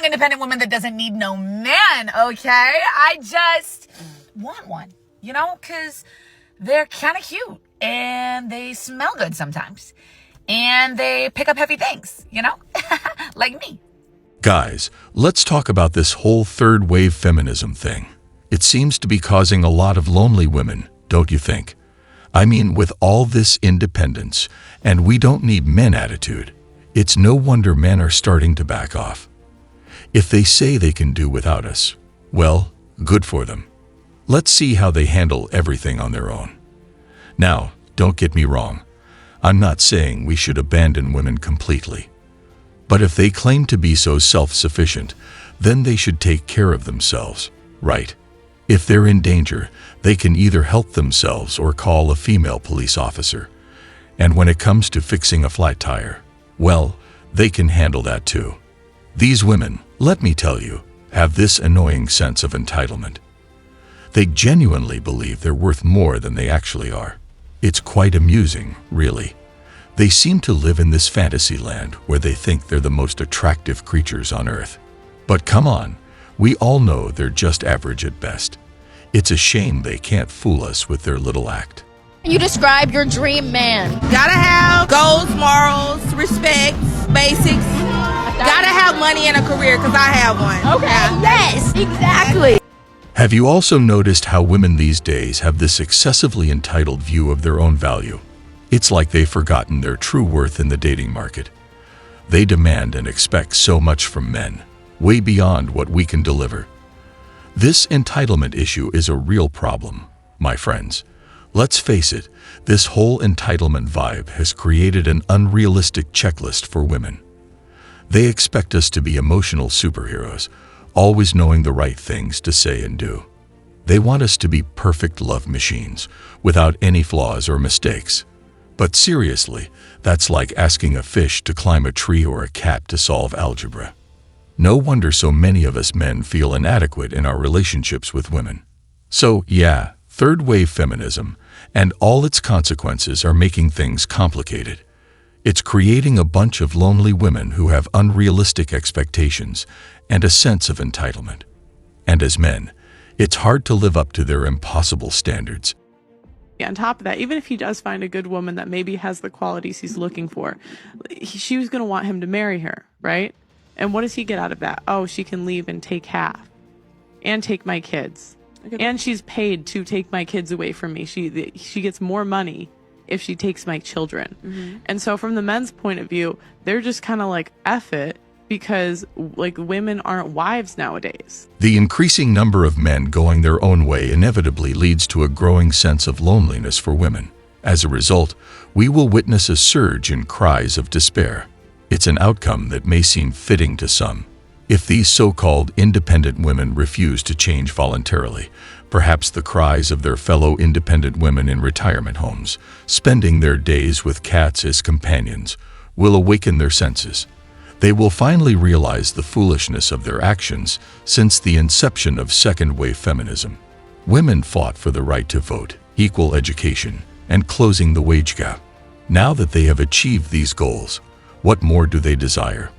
strong, independent woman that doesn't need no man, okay? I just want one, because they're kind of cute and they smell good sometimes and they pick up heavy things, like me. Guys, let's talk about this whole third wave feminism thing. It seems to be causing a lot of lonely women, don't you think? I mean, with all this independence and we don't need men attitude, it's no wonder men are starting to back off. If they say they can do without us, well, good for them. Let's see how they handle everything on their own. Now, don't get me wrong. I'm not saying we should abandon women completely. But if they claim to be so self-sufficient, then they should take care of themselves, right? If they're in danger, they can either help themselves or call a female police officer. And when it comes to fixing a flat tire, well, they can handle that too. These women, let me tell you, have this annoying sense of entitlement. They genuinely believe they're worth more than they actually are. It's quite amusing, really. They seem to live in this fantasy land where they think they're the most attractive creatures on earth. But come on, we all know they're just average at best. It's a shame they can't fool us with their little act. You describe your dream man. Gotta have goals, morals, respect, basics. Gotta have money and a career, because I have one. Okay, yes, exactly. Have you also noticed how women these days have this excessively entitled view of their own value? It's like they've forgotten their true worth in the dating market. They demand and expect so much from men, way beyond what we can deliver. This entitlement issue is a real problem, my friends. Let's face it, this whole entitlement vibe has created an unrealistic checklist for women. They expect us to be emotional superheroes, always knowing the right things to say and do. They want us to be perfect love machines, without any flaws or mistakes. But seriously, that's like asking a fish to climb a tree or a cat to solve algebra. No wonder so many of us men feel inadequate in our relationships with women. So, yeah, third wave feminism and all its consequences are making things complicated. It's creating a bunch of lonely women who have unrealistic expectations and a sense of entitlement. And as men, it's hard to live up to their impossible standards. On top of that, even if he does find a good woman that maybe has the qualities he's looking for, she was going to want him to marry her, right? And what does he get out of that? Oh, she can leave and take half and take my kids. And she's paid to take my kids away from me. She gets more money if she takes my children. Mm-hmm. And so from the men's point of view, they're just kind of like, F it, because like women aren't wives nowadays. The increasing number of men going their own way inevitably leads to a growing sense of loneliness for women. As a result, we will witness a surge in cries of despair. It's an outcome that may seem fitting to some. If these so-called independent women refuse to change voluntarily, perhaps the cries of their fellow independent women in retirement homes, spending their days with cats as companions, will awaken their senses. They will finally realize the foolishness of their actions since the inception of second-wave feminism. Women fought for the right to vote, equal education, and closing the wage gap. Now that they have achieved these goals, what more do they desire?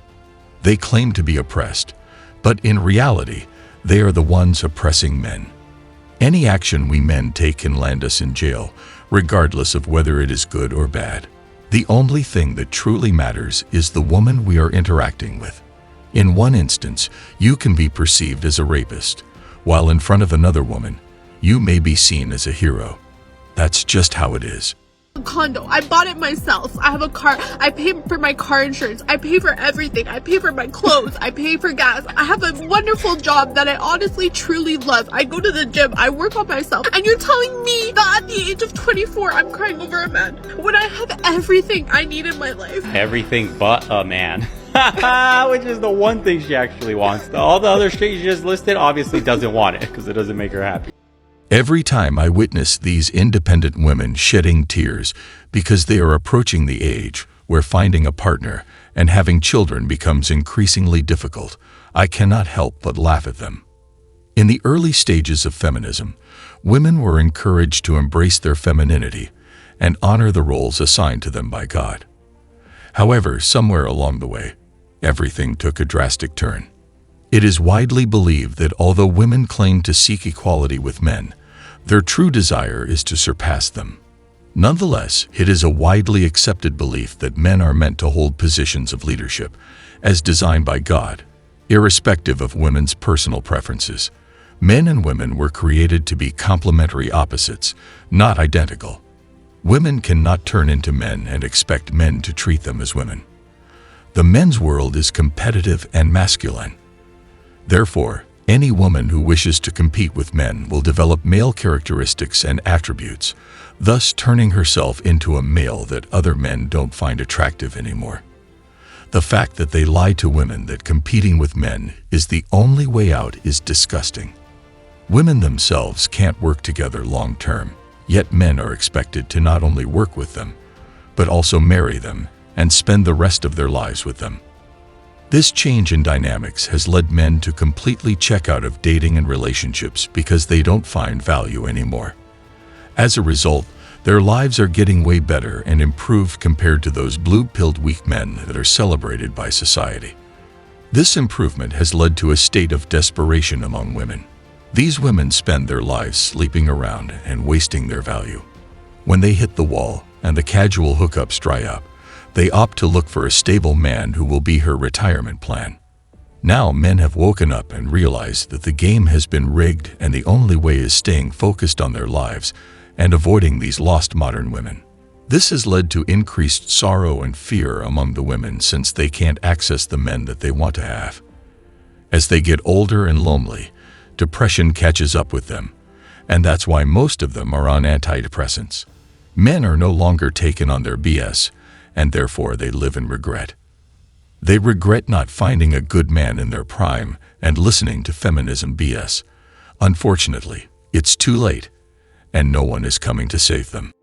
They claim to be oppressed, but in reality, they are the ones oppressing men. Any action we men take can land us in jail, regardless of whether it is good or bad. The only thing that truly matters is the woman we are interacting with. In one instance, you can be perceived as a rapist, while in front of another woman, you may be seen as a hero. That's just how it is. Condo. I bought it myself. I have a car. I pay for my car insurance. I pay for everything. I pay for my clothes. I pay for gas. I have a wonderful job that I honestly, truly love. I go to the gym. I work on myself. And you're telling me that at the age of 24, I'm crying over a man when I have everything I need in my life. Everything but a man. Which is the one thing she actually wants. All the other shit you just listed obviously doesn't want it because it doesn't make her happy. Every time I witness these independent women shedding tears because they are approaching the age where finding a partner and having children becomes increasingly difficult, I cannot help but laugh at them. In the early stages of feminism, women were encouraged to embrace their femininity and honor the roles assigned to them by God. However, somewhere along the way, everything took a drastic turn. It is widely believed that although women claim to seek equality with men, their true desire is to surpass them. Nonetheless, it is a widely accepted belief that men are meant to hold positions of leadership, as designed by God, irrespective of women's personal preferences. Men and women were created to be complementary opposites, not identical. Women cannot turn into men and expect men to treat them as women. The men's world is competitive and masculine. Therefore, any woman who wishes to compete with men will develop male characteristics and attributes, thus turning herself into a male that other men don't find attractive anymore. The fact that they lie to women that competing with men is the only way out is disgusting. Women themselves can't work together long term, yet men are expected to not only work with them, but also marry them and spend the rest of their lives with them. This change in dynamics has led men to completely check out of dating and relationships because they don't find value anymore. As a result, their lives are getting way better and improved compared to those blue-pilled weak men that are celebrated by society. This improvement has led to a state of desperation among women. These women spend their lives sleeping around and wasting their value. When they hit the wall and the casual hookups dry up, they opt to look for a stable man who will be her retirement plan. Now men have woken up and realized that the game has been rigged and the only way is staying focused on their lives and avoiding these lost modern women. This has led to increased sorrow and fear among the women since they can't access the men that they want to have. As they get older and lonely, depression catches up with them, and that's why most of them are on antidepressants. Men are no longer taken on their BS, and therefore they live in regret. They regret not finding a good man in their prime and listening to feminism BS. Unfortunately, it's too late, and no one is coming to save them.